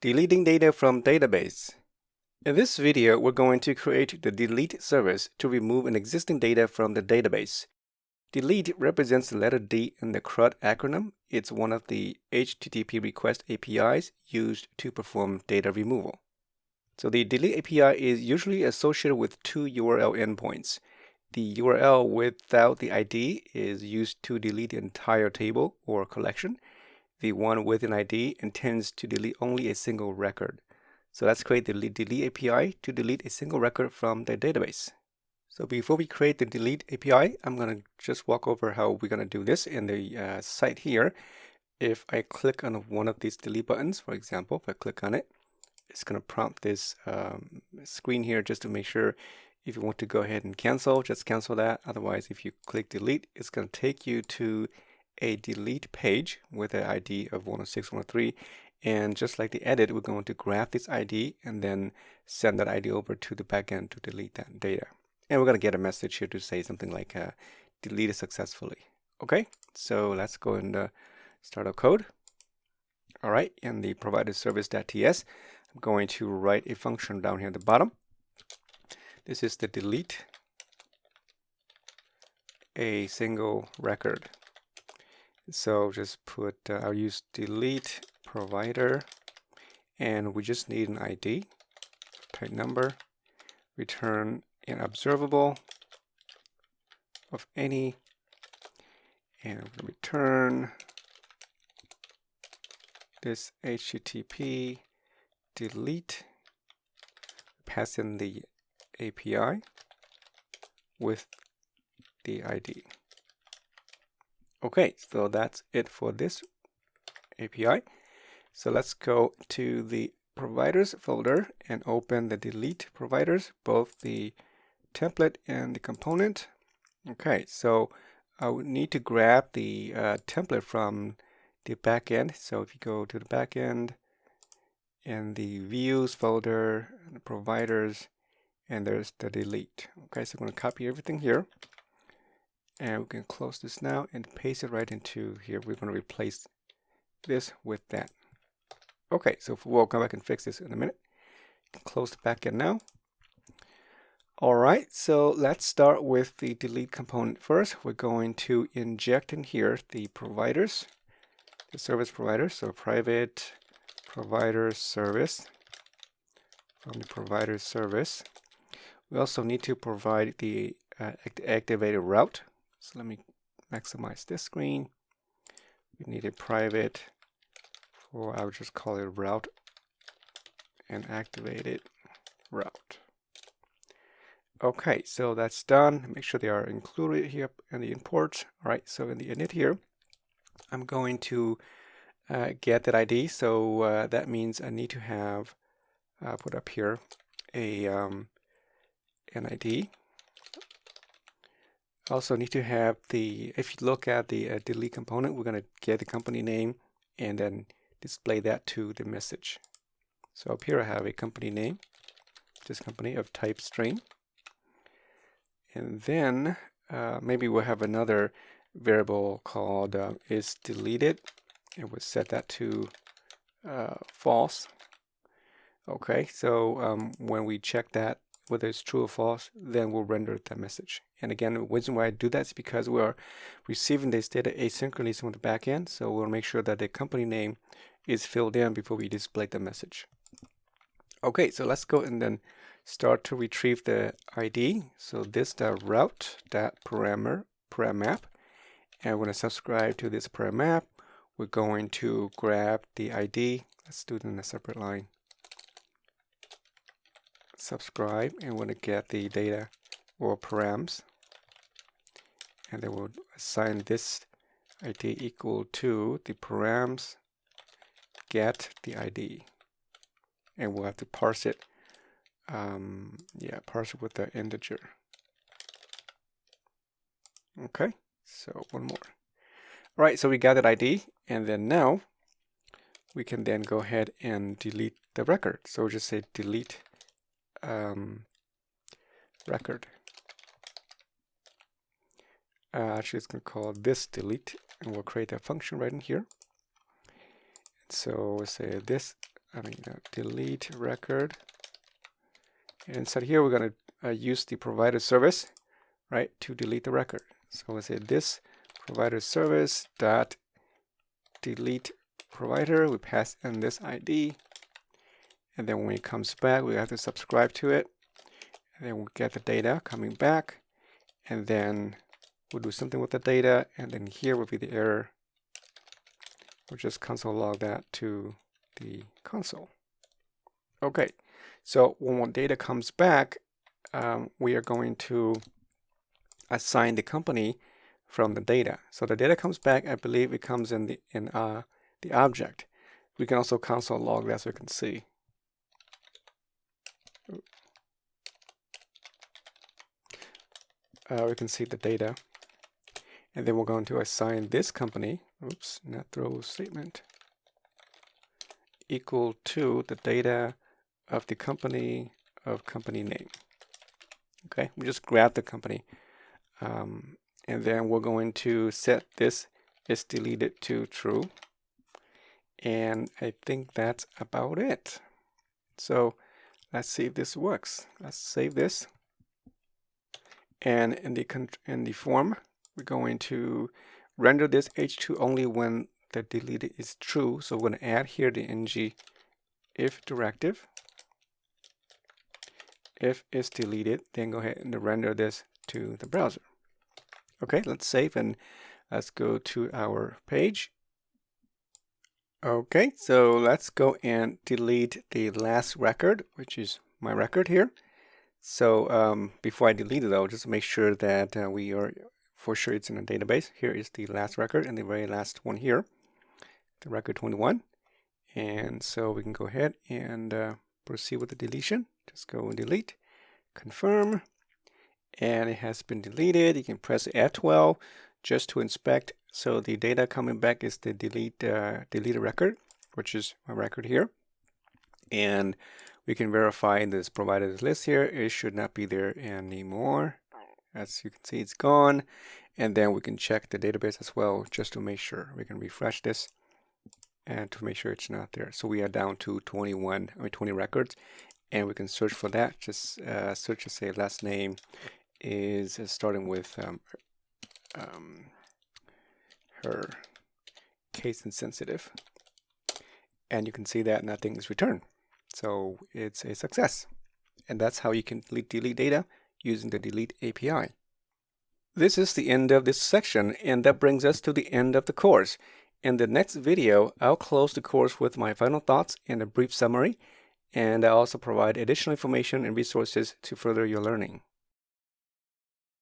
Deleting data from database. In this video, we're going to create the delete service to remove an existing data from the database. Delete represents the letter D in the CRUD acronym. It's one of the HTTP request APIs used to perform data removal. So the delete API is usually associated with two URL endpoints. The URL without the ID is used to delete the entire table or collection. The one with an ID intends to delete only a single record. So let's create the delete API to delete a single record from the database. So before we create the delete API, I'm going to just walk over how we're going to do this in the site here. If I click on one of these delete buttons, for example, if I click on it, it's going to prompt this screen here just to make sure if you want to go ahead and cancel, just cancel that. Otherwise, if you click delete, it's going to take you to a delete page with an ID of 106, 103. And just like the edit, we're going to grab this ID and then send that ID over to the backend to delete that data. And we're going to get a message here to say something like deleted successfully. Okay, so let's go and start our code. All right, in the provider service.ts, I'm going to write a function down here at the bottom. This is the delete a single record. So just put, I'll use delete provider, and we just need an ID, type number, return an observable of any, and we're going to return this HTTP delete, pass in the API with the ID. Okay, so that's it for this API. So let's go to the providers folder and open the delete providers, both the template and the component. Okay, so I would need to grab the template from the backend. So if you go to the backend and the views folder and the providers, and there's the delete. Okay, so I'm going to copy everything here. And we can close this now and paste it right into here. We're going to replace this with that. Okay, so we'll come back and fix this in a minute. You can close the backend now. All right, so let's start with the delete component first. We're going to inject in here the providers, the service providers. So private provider service from the provider service. We also need to provide the activated route. So let me maximize this screen. We need a private, or I would just call it route, and activated route. Okay, so that's done. Make sure they are included here in the import. All right, so in the init here, I'm going to get that ID. So that means I need to have put up here a an ID. Also need to have the, if you look at the delete component, we're going to get the company name and then display that to the message. So up here I have a company name, this company of type string. And then maybe we'll have another variable called is deleted, and we'll set that to false. Okay, so when we check that, whether it's true or false, then we'll render that message. And again, the reason why I do that is because we are receiving this data asynchronously from the backend, so we'll make sure that the company name is filled in before we display the message. Okay, so let's go and then start to retrieve the ID. So this route param map, and we're going to subscribe to this param map. We're going to grab the ID. Let's do it in a separate line. Subscribe, and we're going to get the data or params, and then we'll assign this ID equal to the params get the ID, and we'll have to parse it. Parse it with the integer. Okay, so one more. All right, so we got that ID, and then now we can then go ahead and delete the record. So we'll just say delete record. Actually, it's going to call this delete, and we'll create a function right in here. So we'll say this delete record. And inside here, we're going to use the provider service, right, to delete the record. So we'll say this provider service dot delete provider. We pass in this ID. And then when it comes back, we have to subscribe to it. And then we'll get the data coming back. And then we'll do something with the data. And then here will be the error. We'll just console log that to the console. Okay, so when data comes back, we are going to assign the company from the data. So the data comes back, I believe it comes in the object. We can also console log that so we can see. We can see the data. And then we're going to assign this company, oops, not throw statement, equal to the data of the company of company name. Okay, we just grab the company. And then we're going to set this is deleted to true. And I think that's about it. So let's see if this works. Let's save this. And in the form, we're going to render this H2 only when the deleted is true. So we're going to add here the ng if directive. If it's deleted, then go ahead and render this to the browser. Okay, let's save and let's go to our page. Okay, so let's go and delete the last record, which is my record here. So before I delete it though, just make sure that we are for sure it's in a database. Here is the last record and the very last one here, the record 21. And so we can go ahead and proceed with the deletion. Just go and delete, confirm, and it has been deleted. You can press F12 just to inspect. So the data coming back is the deleted record, which is my record here. And we can verify this provided list here. It should not be there anymore. As you can see, it's gone. And then we can check the database as well, just to make sure. We can refresh this and to make sure it's not there. So we are down to 20 records, and we can search for that. Just search and say last name is starting with her case insensitive. And you can see that nothing is returned. So it's a success. And that's how you can delete data using the delete API. This is the end of this section, and that brings us to the end of the course. In the next video, I'll close the course with my final thoughts and a brief summary, and I also provide additional information and resources to further your learning.